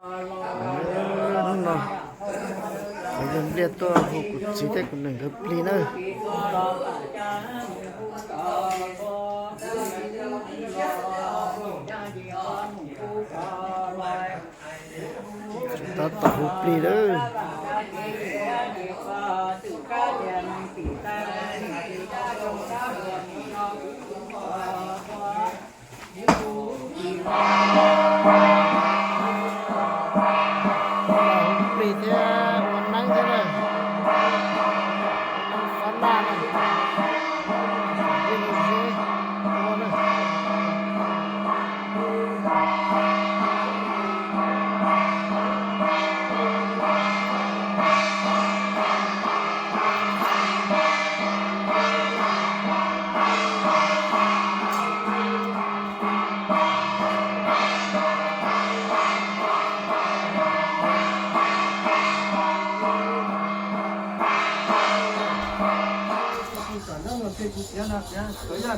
nó bây giờ biết tôi học của chỉ thấy của mình hợp lý nữa chúng ta tạo hợp lý nữa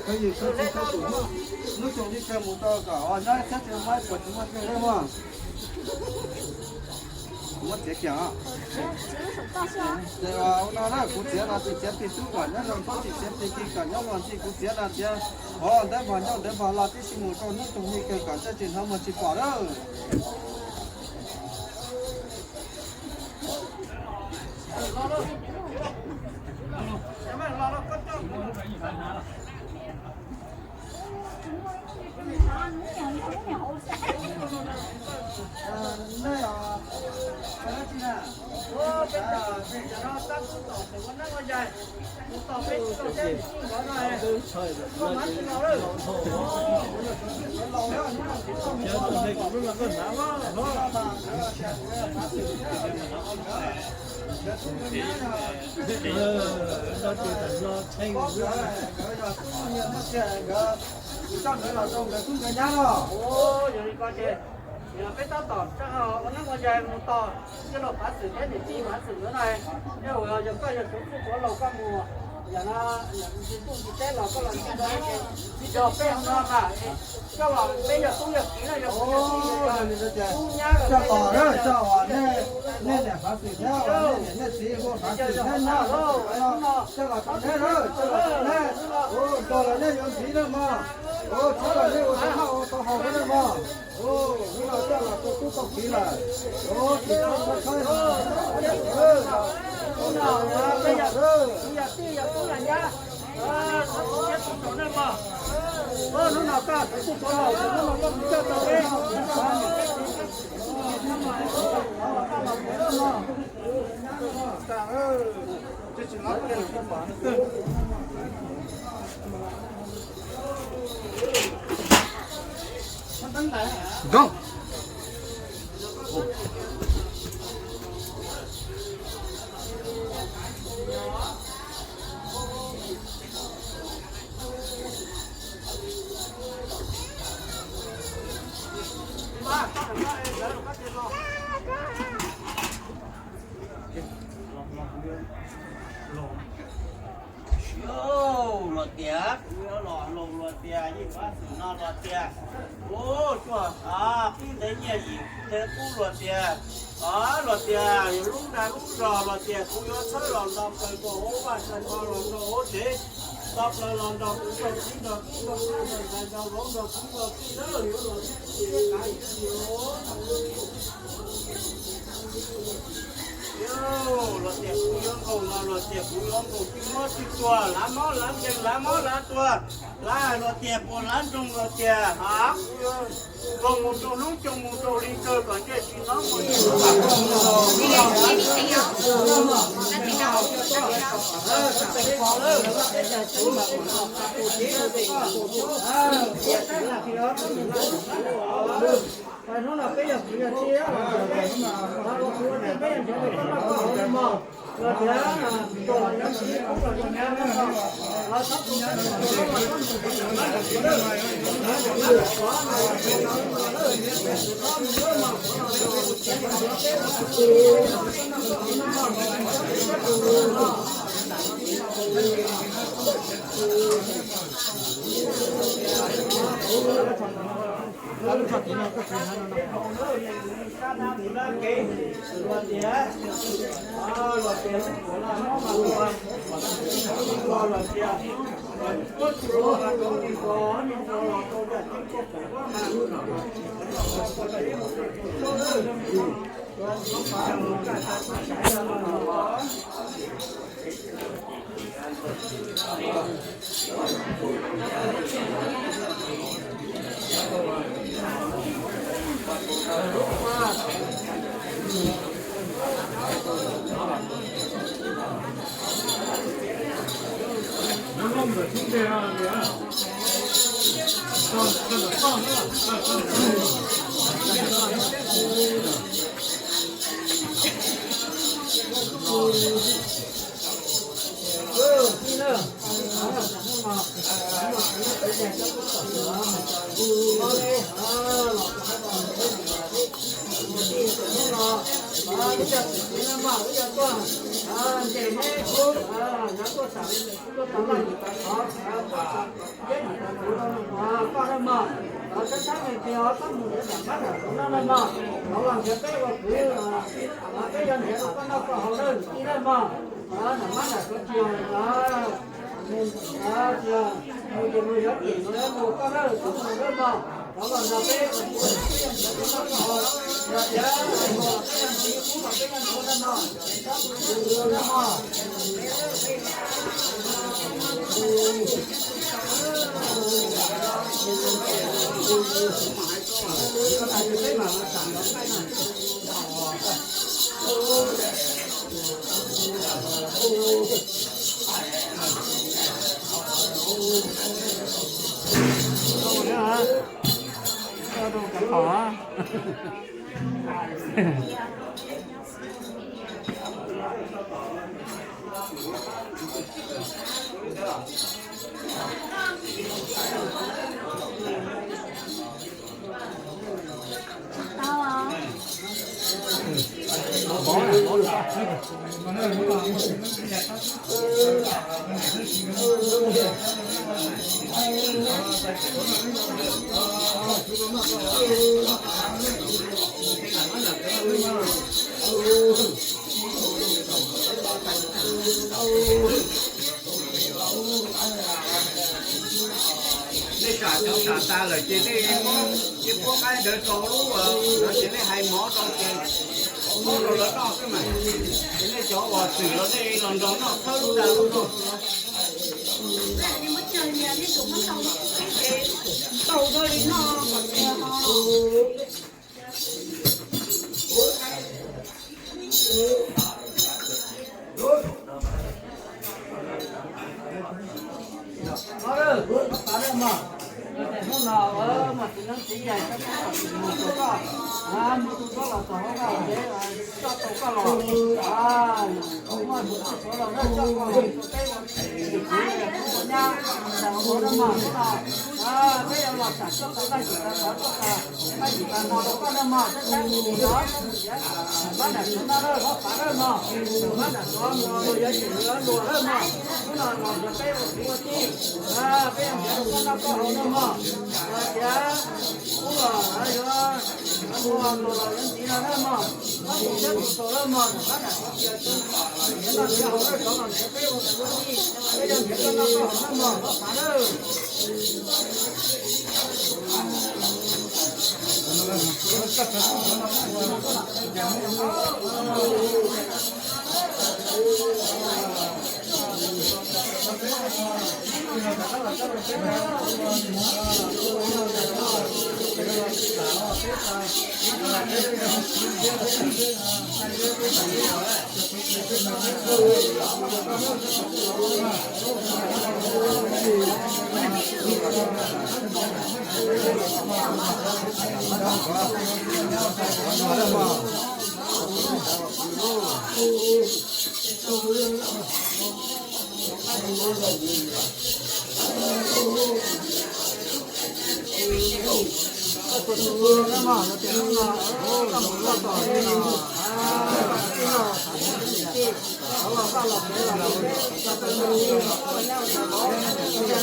可以说是说我兄弟看不到个啊，那他就买过去嘛，对吗？我这讲啊，对吧？我那古节那是节比主管，那种都是节比给干，要么是古节那节，哦，得把要得把那这些木头那东西给干，这经常么去搞了。那呀，那进来，我被打，被打，打不倒，我那个人，不倒被倒在进过来，我蛮知道的。老呀，你看，你搞不了个难嘛，哦，有一个的。cái tao tỏ chắc họ nó còn dài một tỏ cái lộc phá xử thế thì chi phá xử nữa này nếu mà giờ coi giờ cũng có lộc con mùa giờ nó chỉ cũng chỉ thế lộc có lần cái đó thì giờ bây giờ cả cho lộc bây giờ cũng được kỹ là giờ cũng cho tỏ đó cho họ nên là phá xử theo nên chỉ có phá xử theo nhau cho lộc tỏ thế đó cho là nên dùng gì đâu mà cho là nên họ cái mà nó là chắc là tôi không khí là thì không phải bây giờ cũng là nhá nó có cái chỗ này mà nó nào cả cái chỗ nào nó có cái chỗ đấy这是哪个地方？Go. Lọt tía, lọt tía, gì quá sự nó lọt tía, ô chua, khi thấy nhà gì, thấy cú lọt tía, lọt tía, lúc rò lọt tía, cú yo chơi lọt đọc cái cổ hố và chân con lọt đồ hố thế, đọc là lọt đọc cũng được, cũng được, cái đầu lọt đọc cũng được, cái đó là lọt tía, cái gì hố. Lọt tiệp cú yếm cùng là lọt tiệp cú yếm cùng chim mót chim tua lá chèn lá mót lá tua lá lọt tiệp còn lá trồng lọt tiệp hả còn một chỗ lúc trồng một chỗ đi chơi còn chơi chỉ nó một nó là cái gì kia chia nó có cái này cái gì nó là có hậu mà rồi thì là còn nó chỉ cũng là con nhà nó sắp ta là chỉ đi có cái đỡ trâu lú nó chỉ đi hay mỏ trong kia mỏ rồi nó đỏ cái mày chỉ đi chỗ bò sừ nó đi lần đó nó thâu lú đào luôn rồi tàu thôi nó hôm nào ở mà nó chỉ dạy các một số có một số có là số có để cho số có là không mà một số là nó cho có cái nha là một đó mà cái là sản xuất cái gì đó cái gì đó nó có nó mà cái gì đó bắt đầu nó nó phá nó mà bắt đầu nó rồi chỉ nó đùa nó mà nó là cái một cái cái nó có nó mà ya cũng là cái đó nó là những gì đó mà nó cũng rất số đó mà nó là cái chuyện nó là nó là nó là cái một cái gì nó có nó mà nó phá nó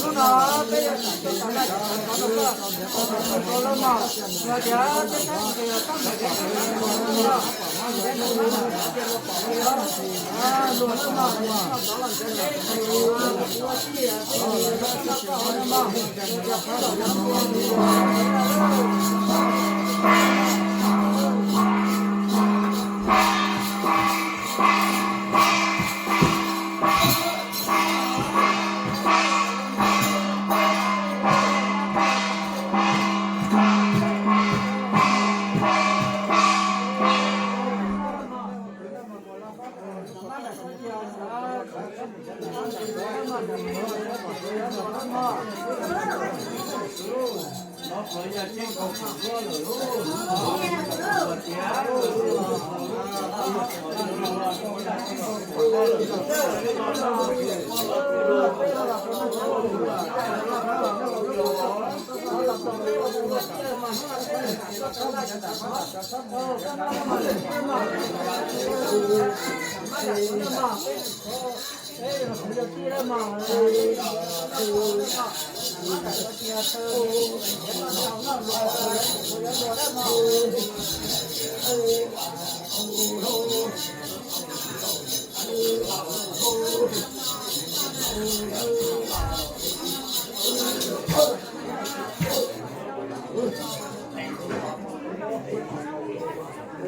lúc đó bây giờ chúng ta có được có lâu mà rồi thì cái thì các cái luôn mà đó là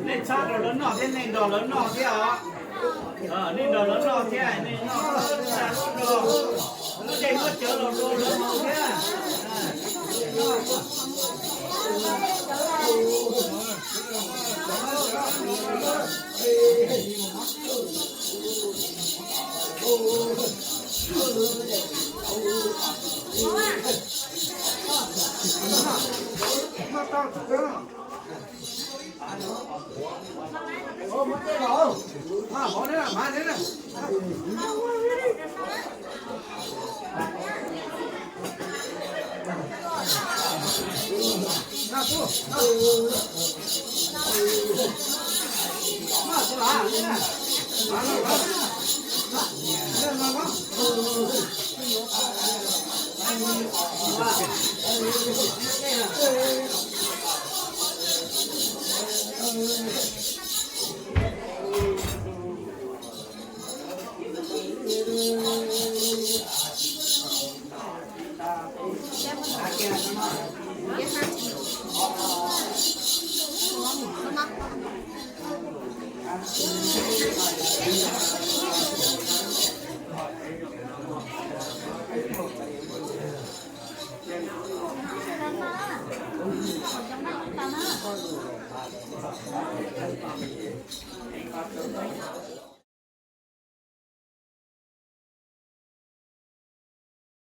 nên sao đồ lớn nọ thế này đồ lớn nọ thế hả nên đồ lớn nọ thế này nên nó là đồ nó đây mất chở đồ lớn nọ thế à bỏ đấy là má đấy này Hãy subscribe cho kênh Ghiền Mì Gõ để không bỏ lỡ những video hấp dẫn.